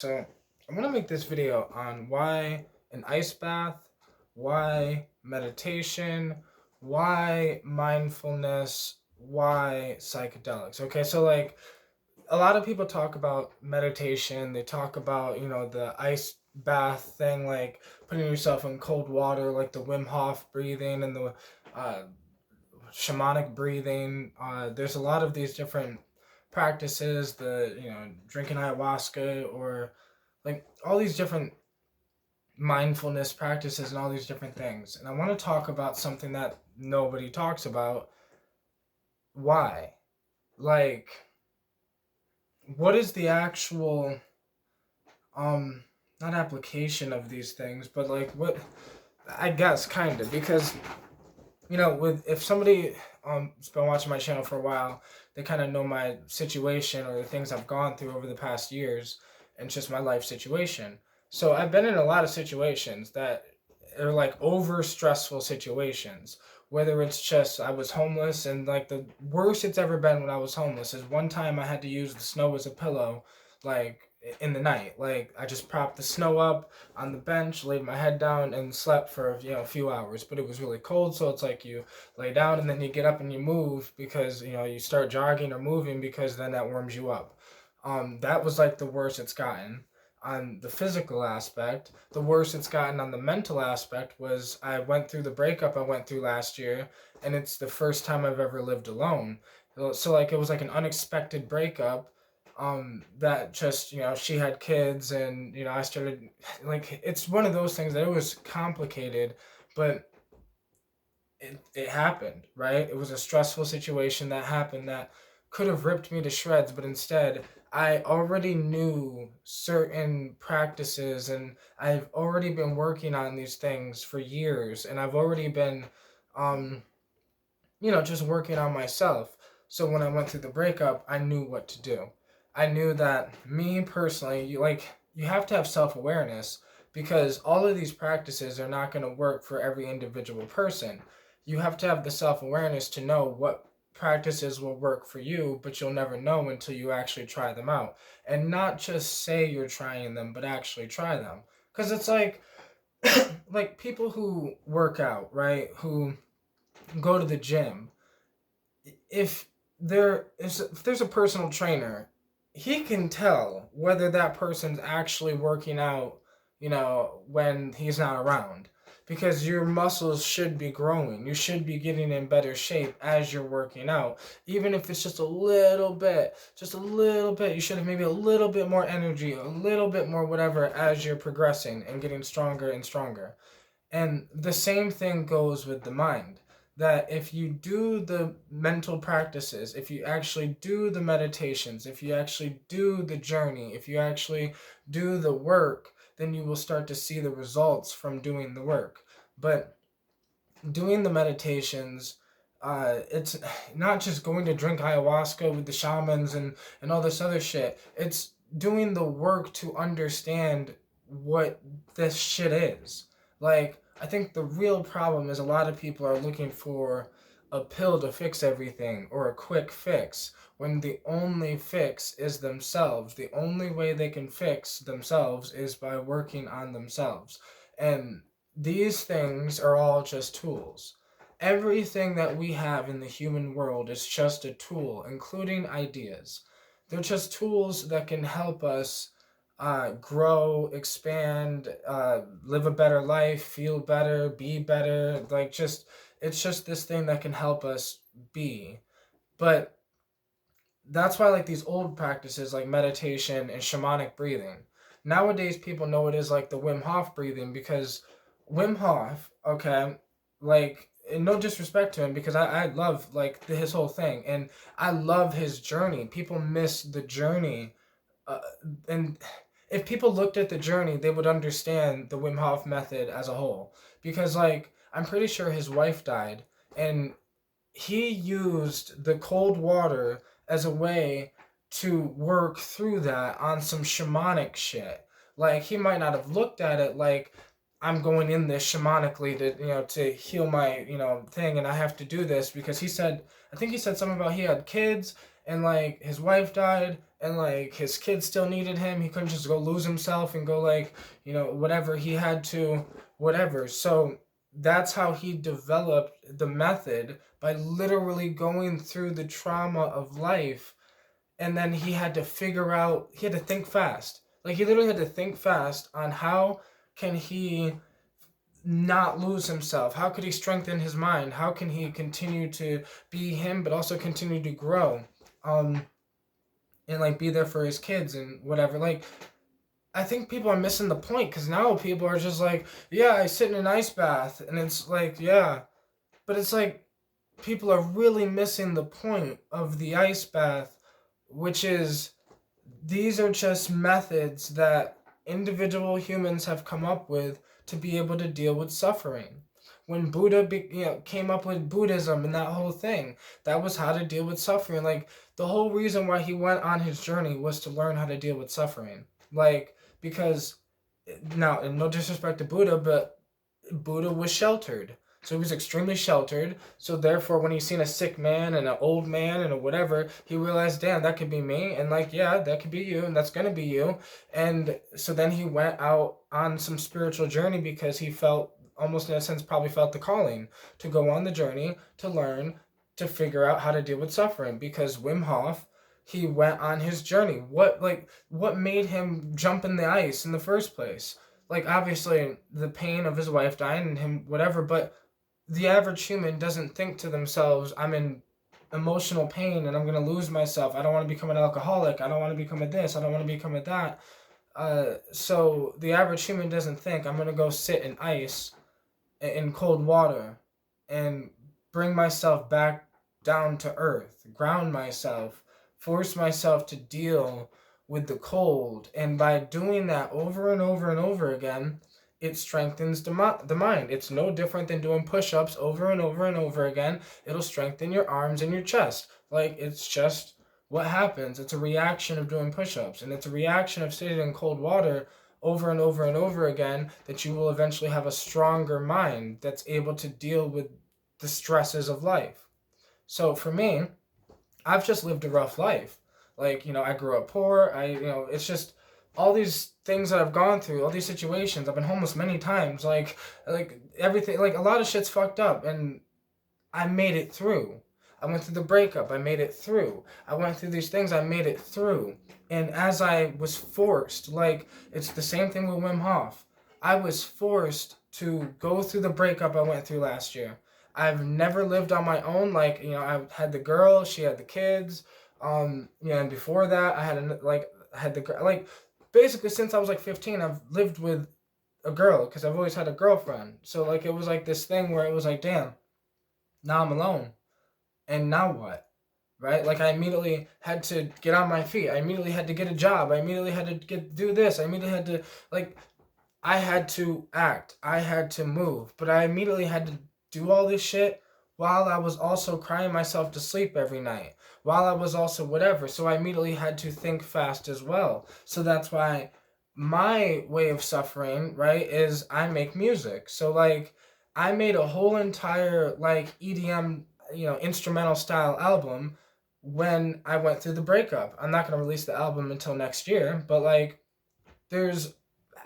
So I'm gonna make this video on why an ice bath, why meditation, why mindfulness, why psychedelics. Okay, so like a lot of people talk about meditation, they talk about, the ice bath thing, like putting yourself in cold water, like the Wim Hof breathing and the uh, shamanic breathing. There's a lot of these different practices, drinking ayahuasca or like all these different mindfulness practices and all these different things. And I want to talk about something that nobody talks about. Why? Like, what is the actual, um, not application of these things, but like what, I guess, kind of, because with if somebody has been watching my channel for a while, they kind of know my situation or the things I've gone through over the past years and just my life situation. So I've been in a lot of situations that are like over stressful situations. Whether it's just I was homeless, and like the worst it's ever been when I was homeless is one time I had to use the snow as a pillow, like in the night. Like I just propped the snow up on the bench, laid my head down, and slept for a few hours. But it was really cold, so it's like you lay down and then you get up and you move because you start jogging or moving because then that warms you up. That was like the worst it's gotten on the physical aspect. The worst it's gotten on the mental aspect was I went through the breakup I went through last year, and it's the first time I've ever lived alone. So like it was like an unexpected breakup, that just she had kids, and I started, like, it's one of those things that it was complicated, but it happened, right? It was a stressful situation that happened that could have ripped me to shreds, but instead I already knew certain practices, and I've already been working on these things for years, and I've already been um just working on myself. So when I went through the breakup, I knew what to do. I knew that me personally, you have to have self-awareness, because all of these practices are not going to work for every individual person. You have to have the self-awareness to know what practices will work for you, but you'll never know until you actually try them out. And not just say you're trying them, but actually try them. Cuz it's like like people who work out, right? Who go to the gym, if if there's a personal trainer, he can tell whether that person's actually working out, when he's not around. Because your muscles should be growing. You should be getting in better shape as you're working out. Even if it's just a little bit. You should have maybe a little bit more energy, a little bit more whatever as you're progressing and getting stronger and stronger. And the same thing goes with the mind. That if you do the mental practices, if you actually do the meditations, if you actually do the journey, if you actually do the work, then you will start to see the results from doing the work. But doing the meditations, it's not just going to drink ayahuasca with the shamans and all this other shit. It's doing the work to understand what this shit is. Like, I think the real problem is a lot of people are looking for a pill to fix everything or a quick fix, when the only fix is themselves. The only way they can fix themselves is by working on themselves. And these things are all just tools. Everything that we have in the human world is just a tool, including ideas. They're just tools that can help us grow, expand, live a better life, feel better, be better. It's just this thing that can help us be. But that's why, like, these old practices like meditation and shamanic breathing, nowadays people know it is like the Wim Hof breathing, because Wim Hof, okay, like, and no disrespect to him, because I love like his whole thing, and I love his journey. People miss the journey, uh, and if people looked at the journey, they would understand the Wim Hof method as a whole. Because, like, I'm pretty sure his wife died, and he used the cold water as a way to work through that on some shamanic shit. Like, he might not have looked at it like, I'm going in this shamanically to to heal my thing, and I have to do this, because he said, I think he said something about he had kids, and like his wife died, and like his kids still needed him. He couldn't just go lose himself and go like, whatever, he had to whatever. So that's how he developed the method, by literally going through the trauma of life. And then he had to think fast. Like, he literally had to think fast on how can he not lose himself? How could he strengthen his mind? How can he continue to be him, but also continue to grow? Um, and like be there for his kids and whatever. Like, I think people are missing the point, because now people are just like, yeah, I sit in an ice bath, and it's like, yeah, but it's like people are really missing the point of the ice bath, which is, these are just methods that individual humans have come up with to be able to deal with suffering. When came up with Buddhism and that whole thing, that was how to deal with suffering. Like, the whole reason why he went on his journey was to learn how to deal with suffering. Like, because, now, and no disrespect to Buddha, but Buddha was sheltered. So he was extremely sheltered. So therefore, when he seen a sick man and an old man and a whatever, he realized, damn, that could be me. And like, yeah, that could be you, and that's gonna be you. And so then he went out on some spiritual journey, because he felt, almost in a sense, probably felt the calling to go on the journey to learn, to figure out how to deal with suffering. Because Wim Hof, he went on his journey. What made him jump in the ice in the first place? Like, obviously the pain of his wife dying and him whatever, but the average human doesn't think to themselves, I'm in emotional pain and I'm going to lose myself. I don't want to become an alcoholic. I don't want to become a this. I don't want to become a that. So the average human doesn't think, I'm going to go sit in ice, in cold water, and bring myself back down to earth, ground myself, force myself to deal with the cold. And by doing that over and over and over again, it strengthens the mind. It's no different than doing push-ups over and over and over again. It'll strengthen your arms and your chest. Like, it's just what happens. It's a reaction of doing push-ups, and it's a reaction of sitting in cold water over and over and over again, that you will eventually have a stronger mind that's able to deal with the stresses of life. So for me, I've just lived a rough life. Like, I grew up poor. It's just all these things that I've gone through, all these situations. I've been homeless many times. Like everything, like a lot of shit's fucked up, and I made it through. I went through the breakup. I made it through. I went through these things. I made it through. And as I was forced, like, it's the same thing with Wim Hof. I was forced to go through the breakup I went through last year. I've never lived on my own. Like, I had the girl, she had the kids. And before that, I had the girl. Like, basically, since I was like 15, I've lived with a girl, because I've always had a girlfriend. So, like, it was like this thing where it was like, damn, now I'm alone. And now what? Right? Like, I immediately had to get on my feet. I immediately had to get a job. I immediately had to do this. I immediately had to, like, I had to act. I had to move. But I immediately had to do all this shit while I was also crying myself to sleep every night. While I was also whatever. So I immediately had to think fast as well. So that's why my way of suffering, right, is I make music. So, like, I made a whole entire, like, EDM, instrumental style album when I went through the breakup. I'm not going to release the album until next year, but like, there's,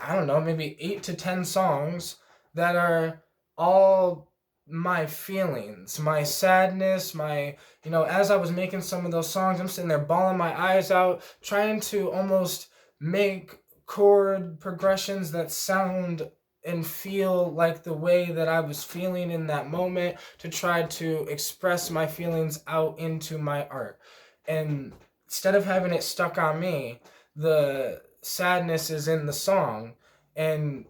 I don't know, maybe 8 to 10 songs that are all my feelings, my sadness, as I was making some of those songs, I'm sitting there bawling my eyes out, trying to almost make chord progressions that sound and feel like the way that I was feeling in that moment, to try to express my feelings out into my art. And instead of having it stuck on me, the sadness is in the song. And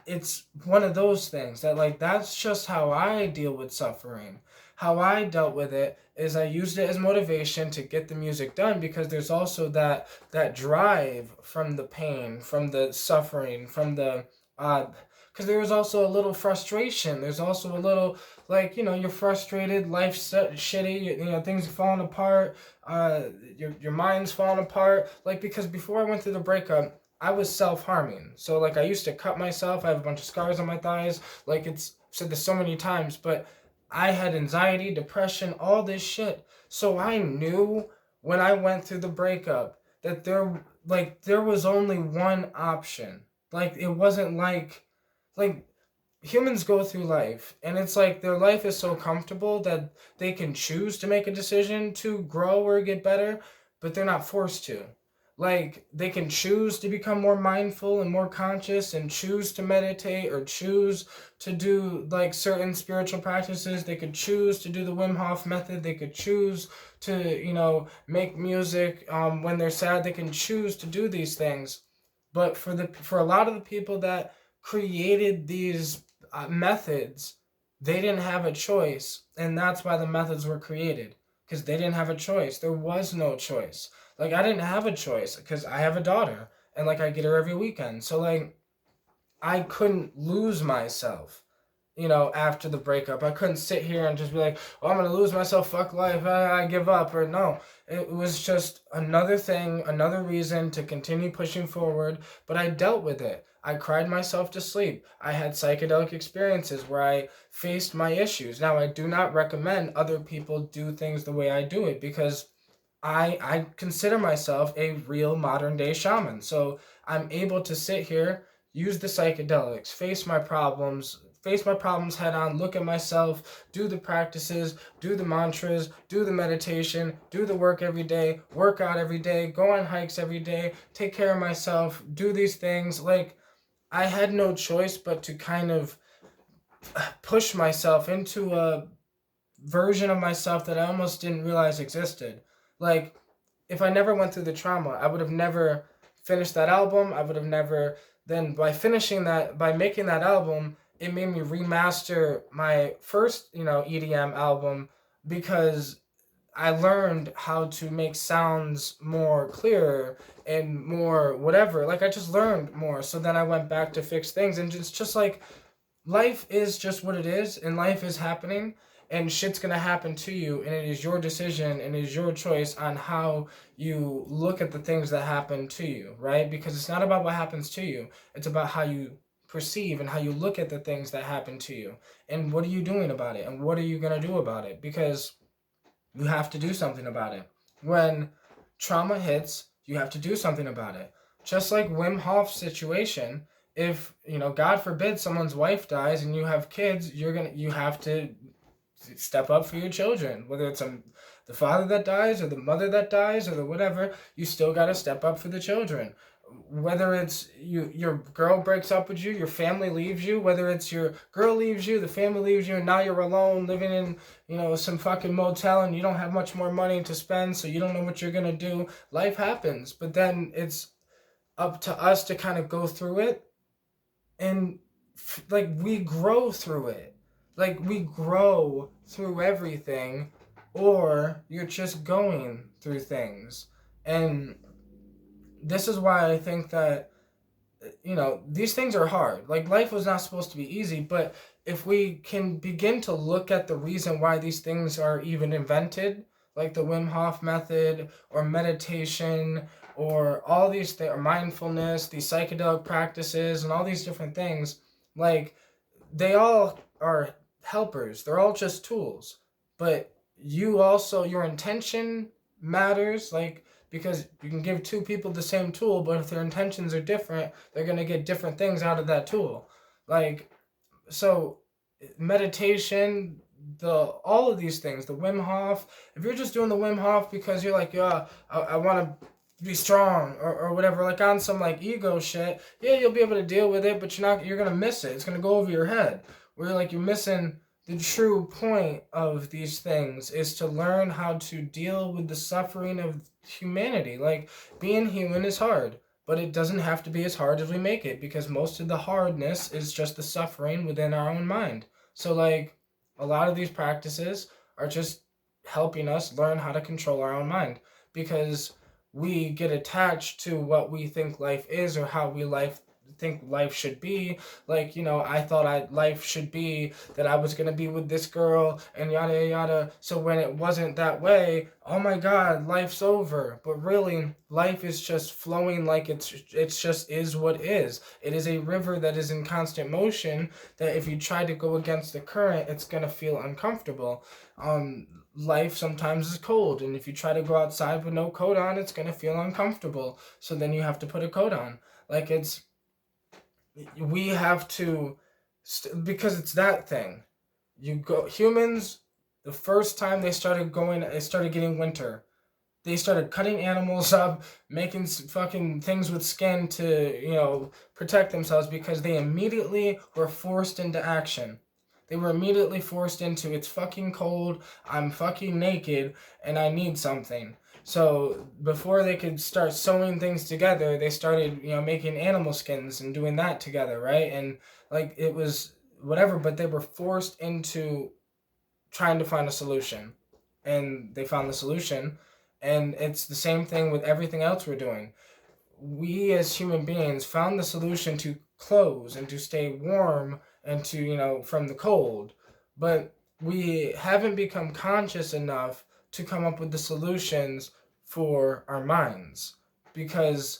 it's one of those things that, like, that's just how I deal with suffering. How I dealt with it is I used it as motivation to get the music done, because there's also that drive from the pain, from the suffering, from the because there was also a little frustration. There's also a little, like, you're frustrated, life's shitty, things are falling apart, your mind's falling apart. Like, because before I went through the breakup, I was self-harming. So, like, I used to cut myself. I have a bunch of scars on my thighs. Like, it's said this so many times, but I had anxiety, depression, all this shit. So I knew when I went through the breakup that there was only one option. Like it wasn't like humans go through life and it's like their life is so comfortable that they can choose to make a decision to grow or get better, but they're not forced to. Like they can choose to become more mindful and more conscious and choose to meditate or choose to do like certain spiritual practices. They could choose to do the Wim Hof method. They could choose to, make music when they're sad. They can choose to do these things. But for a lot of the people that created these methods, they didn't have a choice, and that's why the methods were created, because they didn't have a choice. There was no choice. Like I didn't have a choice because I have a daughter, and like I get her every weekend. So like I couldn't lose myself, after the breakup. I couldn't sit here and just be like, oh, I'm going to lose myself, fuck life, I give up. Or no, it was just another thing, another reason to continue pushing forward. But I dealt with it. I cried myself to sleep. I had psychedelic experiences where I faced my issues. Now, I do not recommend other people do things the way I do it because I consider myself a real modern day shaman. So I'm able to sit here, use the psychedelics, face my problems head on, look at myself, do the practices, do the mantras, do the meditation, do the work every day, work out every day, go on hikes every day, take care of myself, do these things. Like I had no choice but to kind of push myself into a version of myself that I almost didn't realize existed. Like, if I never went through the trauma, I would have never finished that album. I would have never, then by making that album, it made me remaster my first, EDM album because I learned how to make sounds more clearer and more whatever. Like, I just learned more. So then I went back to fix things. And it's just like, life is just what it is and life is happening and shit's gonna happen to you and it is your decision and it is your choice on how you look at the things that happen to you, right? Because it's not about what happens to you, it's about how you perceive and how you look at the things that happen to you and what are you doing about it and what are you gonna do about it, because you have to do something about it. When trauma hits, you have to do something about it. Just like Wim Hof's situation, if, God forbid someone's wife dies and you have kids, you have to step up for your children. Whether it's the father that dies or the mother that dies or the whatever, you still got to step up for the children. Whether it's your girl breaks up with you, your family leaves you, whether it's your girl leaves you, the family leaves you, and now you're alone living in, some fucking motel and you don't have much more money to spend, so you don't know what you're gonna do. Life happens, but then it's up to us to kind of go through it and like we grow through it. Like we grow through everything, or you're just going through things. And this is why I think that these things are hard. Like life was not supposed to be easy, but if we can begin to look at the reason why these things are even invented, like the Wim Hof method or meditation or all these things, or mindfulness, these psychedelic practices and all these different things, like they all are helpers. They're all just tools. But your intention matters, like because you can give two people the same tool, but if their intentions are different, they're going to get different things out of that tool. Like, so meditation, all of these things, the Wim Hof, if you're just doing the Wim Hof because you're like, yeah, I want to be strong or whatever, like on some like ego shit, yeah, you'll be able to deal with it, but you're going to miss it. It's going to go over your head. Where like you're missing the true point of these things is to learn how to deal with the suffering of humanity. Like being human is hard, but it doesn't have to be as hard as we make it, because most of the hardness is just the suffering within our own mind. So like a lot of these practices are just helping us learn how to control our own mind, because we get attached to what we think life is or how we think life should be. Like, I thought life should be that I was gonna be with this girl and yada yada yada. So when it wasn't that way, oh my god, life's over. But really, life is just flowing like it's just is what is. It is a river that is in constant motion, that if you try to go against the current, it's gonna feel uncomfortable. Life sometimes is cold, and if you try to go outside with no coat on, it's gonna feel uncomfortable. So then you have to put a coat on. Like, we have to, because it's that thing. Humans, the first time they started getting winter. They started cutting animals up, making fucking things with skin to, protect themselves, because they immediately were forced into action. They were immediately forced into, it's fucking cold, I'm fucking naked, and I need something. So before they could start sewing things together, they started, making animal skins and doing that together, right? And like, it was whatever, but they were forced into trying to find a solution. And they found the solution. And it's the same thing with everything else we're doing. We as human beings found the solution to clothes and to stay warm and to, from the cold. But we haven't become conscious enough to come up with the solutions for our minds, because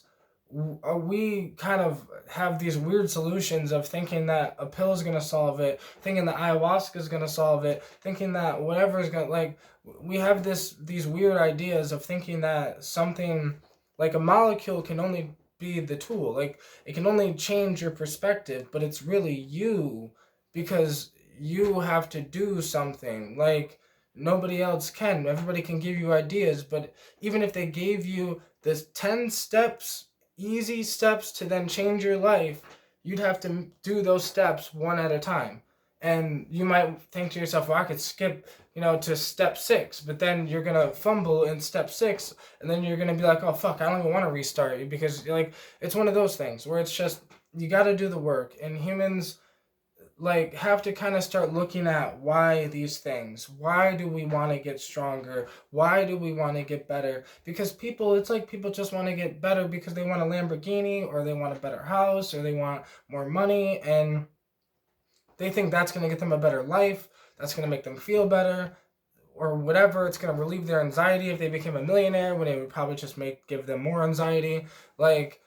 we kind of have these weird solutions of thinking that a pill is going to solve it, thinking that ayahuasca is going to solve it, thinking that whatever is going to, like, we have these weird ideas of thinking that something like a molecule can only be the tool. Like, it can only change your perspective, but it's really you, because you have to do something. Like, nobody else can. Everybody can give you ideas, but even if they gave you the 10 steps, easy steps to then change your life, you'd have to do those steps one at a time. And you might think to yourself, well, I could skip, to step 6, but then you're going to fumble in step 6, and then you're going to be like, oh, fuck, I don't even want to restart, because, like, it's one of those things where it's just, you got to do the work. And humans, like, have to kind of start looking at why these things. Why do we want to get stronger? Why do we want to get better? Because it's like people just want to get better because they want a Lamborghini, or they want a better house, or they want more money, and they think that's going to get them a better life, that's going to make them feel better, or whatever. It's going to relieve their anxiety if they became a millionaire, when it would probably just give them more anxiety. Like,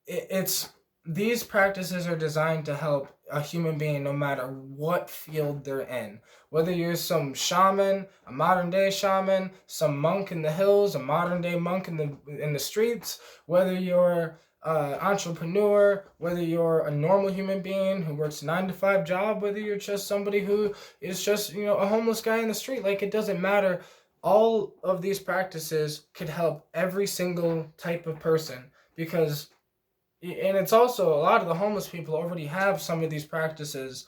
it's these practices are designed to help a human being no matter what field they're in. Whether you're some shaman, a modern day shaman, some monk in the hills, a modern day monk in the streets, whether you're entrepreneur, whether you're a normal human being who works a 9 to 5 job, whether you're just somebody who is just, a homeless guy in the street, like, it doesn't matter. All of these practices could help every single type of person, because, and it's also, a lot of the homeless people already have some of these practices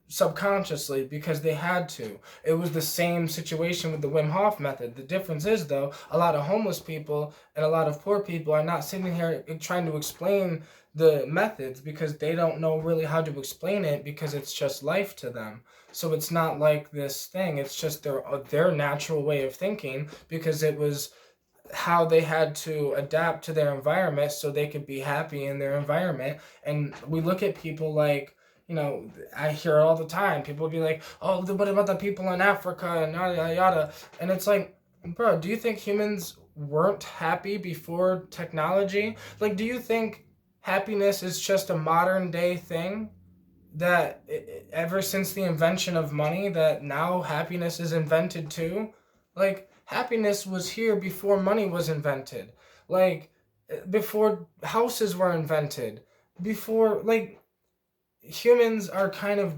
subconsciously, because they had to. It was the same situation with the Wim Hof method. The difference is, though, a lot of homeless people and a lot of poor people are not sitting here trying to explain the methods, because they don't know really how to explain it, because it's just life to them. So it's not like this thing, it's just their natural way of thinking, because it was how they had to adapt to their environment so they could be happy in their environment. And we look at people like, I hear it all the time. People be like, oh, what about the people in Africa and yada yada yada. And it's like, bro, do you think humans weren't happy before technology? Like, do you think happiness is just a modern day thing? That ever since the invention of money, that now happiness is invented too? Like, happiness was here before money was invented. Like, before houses were invented. Before, like, humans are kind of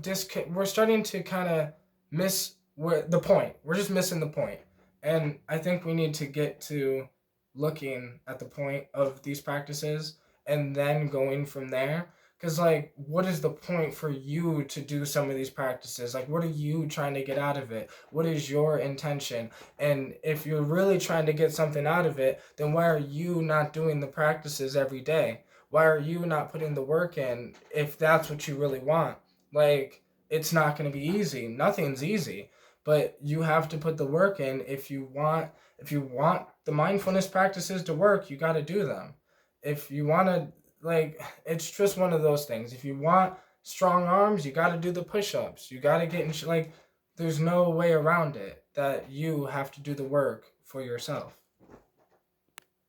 we're starting to kind of miss the point. We're just missing the point. And I think we need to get to looking at the point of these practices and then going from there. Because, like, what is the point for you to do some of these practices? Like, what are you trying to get out of it? What is your intention? And if you're really trying to get something out of it, then why are you not doing the practices every day? Why are you not putting the work in if that's what you really want? Like, it's not going to be easy. Nothing's easy. But you have to put the work in. If you want the mindfulness practices to work, you got to do them. If you want to, like, it's just one of those things. If you want strong arms, you got to do the push-ups. You got to like, there's no way around it that you have to do the work for yourself.